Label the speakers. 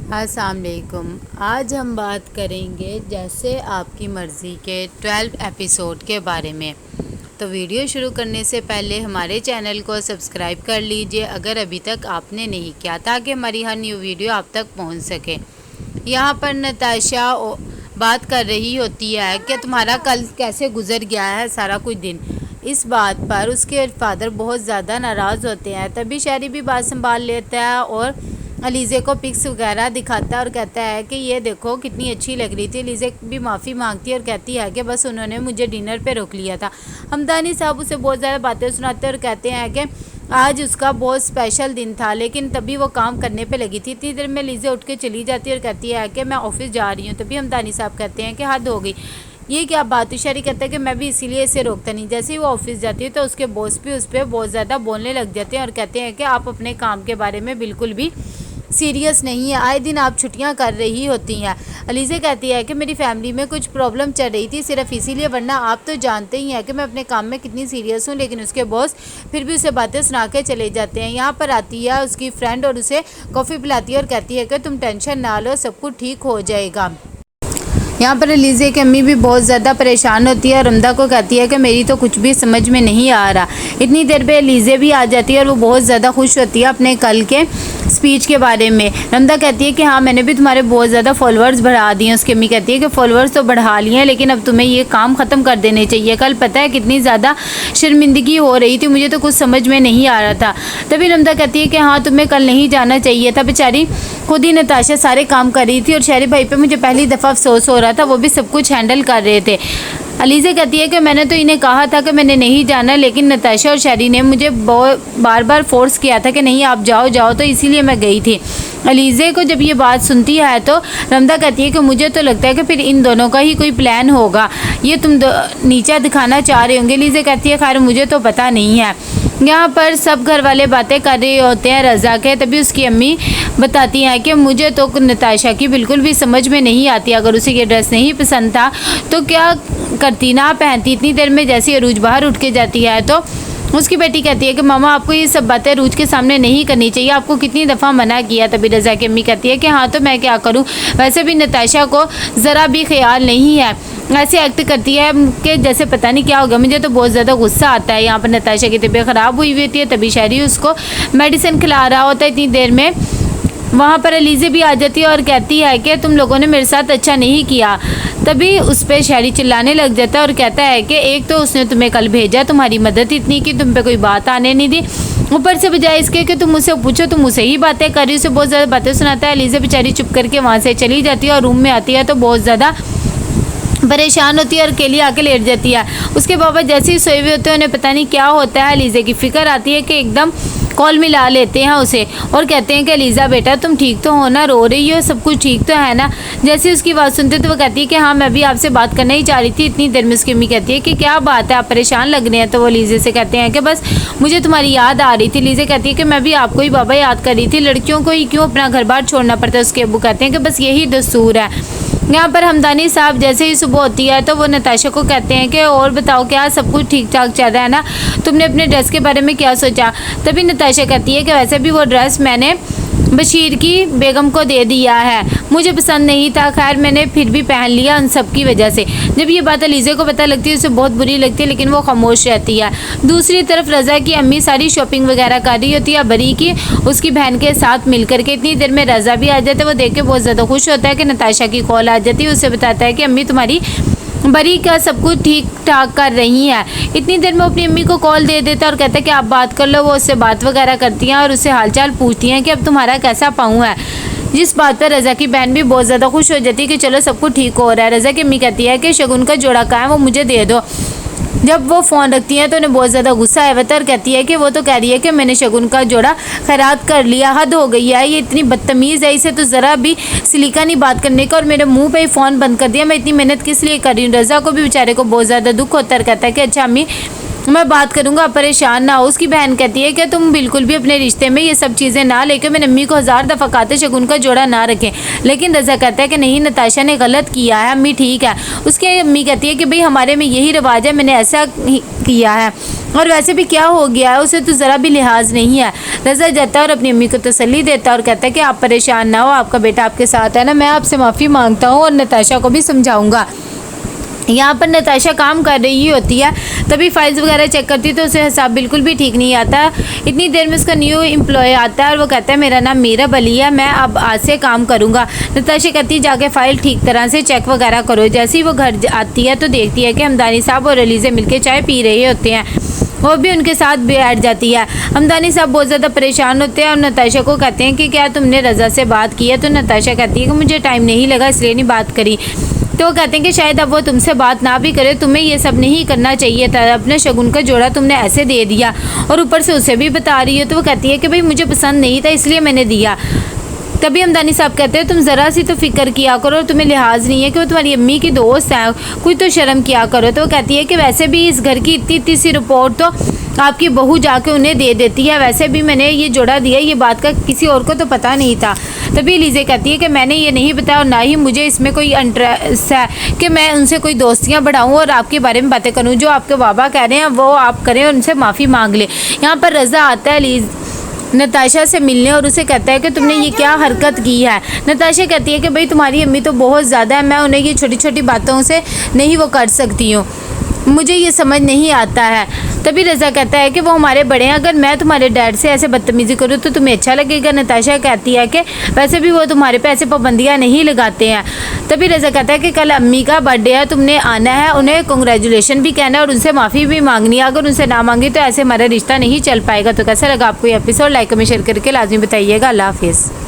Speaker 1: अस्सलाम वालेकुम। आज हम बात करेंगे जैसे आपकी मर्ज़ी के 12 एपिसोड के बारे में। तो वीडियो शुरू करने से पहले हमारे चैनल को सब्सक्राइब कर लीजिए अगर अभी तक आपने नहीं किया, ताकि हमारी हर न्यू वीडियो आप तक पहुंच सके। यहाँ पर नताशा बात कर रही होती है कि तुम्हारा कल कैसे गुजर गया है सारा कुछ दिन। इस बात पर उसके फादर बहुत ज़्यादा नाराज़ होते हैं। तभी शहरी भी बात संभाल लेता है और अलीज़े को पिक्स वगैरह दिखाता है और कहता है कि ये देखो कितनी अच्छी लग रही थी। अलीज़े भी माफ़ी मांगती है और कहती है कि बस उन्होंने मुझे डिनर पे रोक लिया था। हमदानी साहब उसे बहुत ज़्यादा बातें सुनाते हैं और कहते हैं कि आज उसका बहुत स्पेशल दिन था, लेकिन तभी वो काम करने पे लगी थी। इतनी देर में अलीज़े उठ के चली जाती है और कहती है कि मैं ऑफिस जा रही हूँ। तभी हमदानी साहब कहते हैं कि हद हो गई, ये क्या बात है। शहरी कहता है कि मैं भी इसीलिए इसे रोकता नहीं। जैसे ही वो ऑफिस जाती है तो उसके बॉस भी उस पर बहुत ज़्यादा बोलने लग जाते हैं और कहते हैं कि आप अपने काम के बारे में बिल्कुल भी सीरियस नहीं है, आए दिन आप छुट्टियां कर रही होती हैं। अलीज़े कहती है कि मेरी फैमिली में कुछ प्रॉब्लम चल रही थी सिर्फ इसीलिए, वरना आप तो जानते ही हैं कि मैं अपने काम में कितनी सीरियस हूँ। लेकिन उसके बॉस फिर भी उसे बातें सुना के चले जाते हैं। यहाँ पर आती है उसकी फ्रेंड और उसे कॉफ़ी पिलाती है और कहती है कि तुम टेंशन ना लो, सब कुछ ठीक हो जाएगा। यहाँ पर अलीज़े की अम्मी भी बहुत ज़्यादा परेशान होती है और रमदा को कहती है कि मेरी तो कुछ भी समझ में नहीं आ रहा। इतनी देर पे अलीज़े भी आ जाती है और वो बहुत ज़्यादा खुश होती है अपने कल के स्पीच के बारे में। रमदा कहती है कि हाँ, मैंने भी तुम्हारे बहुत ज़्यादा फॉलोअर्स बढ़ा दिए हैं। उसकी अम्मी कहती है कि फॉलोअर्स तो बढ़ा लिए हैं, लेकिन अब तुम्हें ये काम ख़त्म कर देने चाहिए। कल पता है कितनी ज़्यादा शर्मिंदगी हो रही थी, मुझे तो कुछ समझ में नहीं आ रहा था। तभी रमदा कहती है कि हाँ, तुम्हें कल नहीं जाना चाहिए था। बेचारी खुद ही नताशा सारे काम कर रही थी और शहरी भाई पे मुझे पहली दफ़ा अफसोस हो रहा था, वो भी सब कुछ हैंडल कर रहे थे। अलीज़े कहती है कि मैंने तो इन्हें कहा था कि मैंने नहीं जाना, लेकिन नताशा और शहरी ने मुझे बार बार फोर्स किया था कि नहीं आप जाओ जाओ, तो इसीलिए मैं गई थी। अलीज़े को जब ये बात सुनती है तो रमदा कहती है कि मुझे तो लगता है कि फिर इन दोनों का ही कोई प्लान होगा, ये तुम नीचा दिखाना चाह रहे होंगे। अलीज़े कहती है खैर मुझे तो पता नहीं है। यहाँ पर सब घर वाले बातें कर रहे होते हैं रज़ा के। तभी उसकी अम्मी बताती हैं कि मुझे तो नताशा की बिल्कुल भी समझ में नहीं आती। अगर उसे ये ड्रेस नहीं पसंद था तो क्या करती ना पहनती। इतनी देर में जैसे अरूज बाहर उठ के जाती है तो उसकी बेटी कहती है कि मामा आपको ये सब बातें अरूज के सामने नहीं करनी चाहिए, आपको कितनी दफ़ा मना किया। तभी रज़ा की अम्मी कहती है कि हाँ तो मैं क्या करूँ, वैसे भी नताशा को ज़रा भी ख्याल नहीं है, ऐसे एक्ट करती है कि जैसे पता नहीं क्या होगा। मुझे तो बहुत ज़्यादा गुस्सा आता है। यहाँ पर नताशा की तबीयत ख़राब हुई होती है, तभी शहरी उसको मेडिसिन खिला रहा होता है। इतनी देर में वहाँ पर अलीज़े भी आ जाती है और कहती है कि तुम लोगों ने मेरे साथ अच्छा नहीं किया। तभी उस पर शहरी चिल्लाने लग जाता है और कहता है कि एक तो उसने तुम्हें कल भेजा, तुम्हारी मदद इतनी की, तुम पे कोई बात आने नहीं दी, ऊपर से बजाय इसके कि तुम मुझसे पूछो तुम मुझसे ही बातें कर रही, उसे बहुत ज़्यादा बातें सुनाता है। अलीज़े बेचारी चुप करके वहाँ से चली जाती है और रूम में आती है तो बहुत ज़्यादा परेशान होती है और अकेली आके लेट जाती है। उसके बाबा जैसे ही सोए हुए होते हैं, उन्हें पता नहीं क्या होता है। अलीज़े की फ़िक्र आती है कि एकदम कॉल मिला लेते हैं उसे और कहते हैं कि अलीज़ा बेटा तुम ठीक तो हो ना, रो रही हो, सब कुछ ठीक तो है ना। जैसे उसकी बात सुनते तो वो कहती है कि हाँ मैं भी आपसे बात करना ही चाह रही थी। इतनी देर में उसकी अम्मी कहती है कि क्या बात है, आप परेशान लग रहे हैं। तो वो अलीज़े से कहते हैं कि बस मुझे तुम्हारी याद आ रही थी। अलीज़ा कहती है कि मैं भी आपको ही बाबा याद कर रही थी, लड़कियों को ही क्यों अपना घर बार छोड़ना पड़ता है। उसके अब्बू कहते हैं कि बस यही दस्तूर है। यहाँ पर हमदानी साहब जैसे ही सुबह होती है तो वो नताशा को कहते हैं कि और बताओ क्या सब कुछ ठीक ठाक चल रहा है ना, तुमने अपने ड्रेस के बारे में क्या सोचा। तभी नताशा कहती है कि वैसे भी वो ड्रेस मैंने बशीर की बेगम को दे दिया है, मुझे पसंद नहीं था, खैर मैंने फिर भी पहन लिया उन सब की वजह से। जब ये बात अलीज़े को पता लगती है उसे बहुत बुरी लगती है, लेकिन वो खामोश रहती है। दूसरी तरफ रज़ा की अम्मी सारी शॉपिंग वगैरह कर रही होती है बरी की उसकी बहन के साथ मिल करके। इतनी देर में रज़ा भी आ जाता है, वो देख के बहुत ज़्यादा खुश होता है कि नताशा की कॉल आ जाती है। उसे बताता है कि अम्मी तुम्हारी बरी का सब कुछ ठीक ठाक कर रही हैं। इतनी देर में अपनी अम्मी को कॉल दे देता है और कहता है कि आप बात कर लो। वो उससे बात वगैरह करती हैं और उससे हालचाल पूछती हैं कि अब तुम्हारा कैसा पाँव है। जिस बात पर रज़ा की बहन भी बहुत ज़्यादा खुश हो जाती है कि चलो सब कुछ ठीक हो रहा है। रज़ा की अम्मी कहती है कि शगुन का जोड़ा कहाँ है, वो मुझे दे दो। जब वो फ़ोन रखती हैं तो उन्हें बहुत ज़्यादा गुस्सा आया और कहती है कि वो तो कह रही है कि मैंने शगुन का जोड़ा खैरात कर लिया, हद हो गई है, ये इतनी बदतमीज़ है, इसे तो ज़रा भी सलीका नहीं बात करने का और मेरे मुंह पे ही फ़ोन बंद कर दिया, मैं इतनी मेहनत किस लिए कर रही हूँ। रज़ा को भी बेचारे को बहुत ज़्यादा दुख होता है, कहता है कि अच्छा अम्मी मैं बात करूँगा, आप परेशान ना हो। उसकी बहन कहती है कि तुम बिल्कुल भी अपने रिश्ते में ये सब चीज़ें ना लेके, मैंने अम्मी को 1000 दफ़ा कहा था शगुन का जोड़ा ना रखें, लेकिन रज़ा कहता है कि नहीं, नताशा ने गलत किया है, अम्मी ठीक है। उसकी अम्मी कहती है कि भाई हमारे में यही रिवाज है, मैंने ऐसा किया है, और वैसे भी क्या हो गया है, उसे तो ज़रा भी लिहाज नहीं है। रज़ा जाता है और अपनी अम्मी को तसल्ली देता है और कहता है कि आप परेशान ना हो, आपका बेटा आपके साथ है ना, मैं आपसे माफ़ी मांगता हूँ और नताशा को भी समझाऊँगा। यहाँ पर नताशा काम कर रही होती है, तभी फाइल्स वगैरह चेक करती है तो उसे हिसाब बिल्कुल भी ठीक नहीं आता। इतनी देर में उसका न्यू एम्प्लॉय आता है और वो कहता है मेरा नाम मीरा बली है, मैं अब आज से काम करूँगा। नताशा कहती है जाके फ़ाइल ठीक तरह से चेक वगैरह करो। जैसे ही वो घर आती है तो देखती है कि हमदानी साहब और अलीज़े मिलकर चाय पी रहे होते हैं, वो भी उनके साथ बैठ जाती है। हमदानी साहब बहुत ज़्यादा परेशान होते हैं और नताशा को कहते हैं कि क्या तुमने रज़ा से बात की है? तो नताशा कहती है कि मुझे टाइम नहीं लगा इसलिए नहीं बात करी। तो वो कहते हैं कि शायद अब वो तुमसे बात ना भी करे, तुम्हें ये सब नहीं करना चाहिए था, अपने शगुन का जोड़ा तुमने ऐसे दे दिया और ऊपर से उसे भी बता रही हो। तो वो कहती है कि भाई मुझे पसंद नहीं था इसलिए मैंने दिया। तभी हमदानी साहब कहते हैं तुम ज़रा सी तो फिक्र किया करो, तुम्हें लिहाज नहीं है कि वो तुम्हारी अम्मी की दोस्त है, कोई तो शर्म किया करो। तो वो कहती है कि वैसे भी इस घर की इतनी सी रिपोर्ट तो आपकी बहू जाके उन्हें दे देती है, वैसे भी मैंने ये जोड़ा दिया, ये बात का किसी और को तो पता नहीं था। तभी लीज़े कहती है कि मैंने ये नहीं बताया और ना ही मुझे इसमें कोई इंटरेस्ट है कि मैं उनसे कोई दोस्तियाँ बढ़ाऊँ और आपके बारे में बातें करूँ। जो आपके बाबा कह रहे हैं वो आप करें और उनसे माफ़ी मांग लें। यहाँ पर रज़ा आता है नताशा से मिलने और उसे कहता है कि तुमने ये क्या हरकत की है। नताशा कहती है कि भाई तुम्हारी अम्मी तो बहुत ज़्यादा है, मैं उन्हें ये छोटी छोटी बातों से नहीं वो कर सकती हूँ, मुझे ये समझ नहीं आता है। तभी रज़ा कहता है कि वो हमारे बड़े हैं, अगर मैं तुम्हारे डैड से ऐसे बदतमीज़ी करूँ तो तुम्हें अच्छा लगेगा। नताशा कहती है कि वैसे भी वो तुम्हारे पे ऐसे पाबंदियाँ नहीं लगाते हैं। तभी रज़ा कहता है कि कल अम्मी का बर्थडे है, तुमने आना है, उन्हें कंग्रेचुलेशन भी कहना है और उनसे माफ़ी भी मांगनी है। अगर उनसे ना मांगी तो ऐसे हमारा रिश्ता नहीं चल पाएगा। तो कैसा लगा आपको ये एपिसोड? लाइक कमेंट शेयर करके लाजमी बताइएगा। अल्लाह हाफिज़।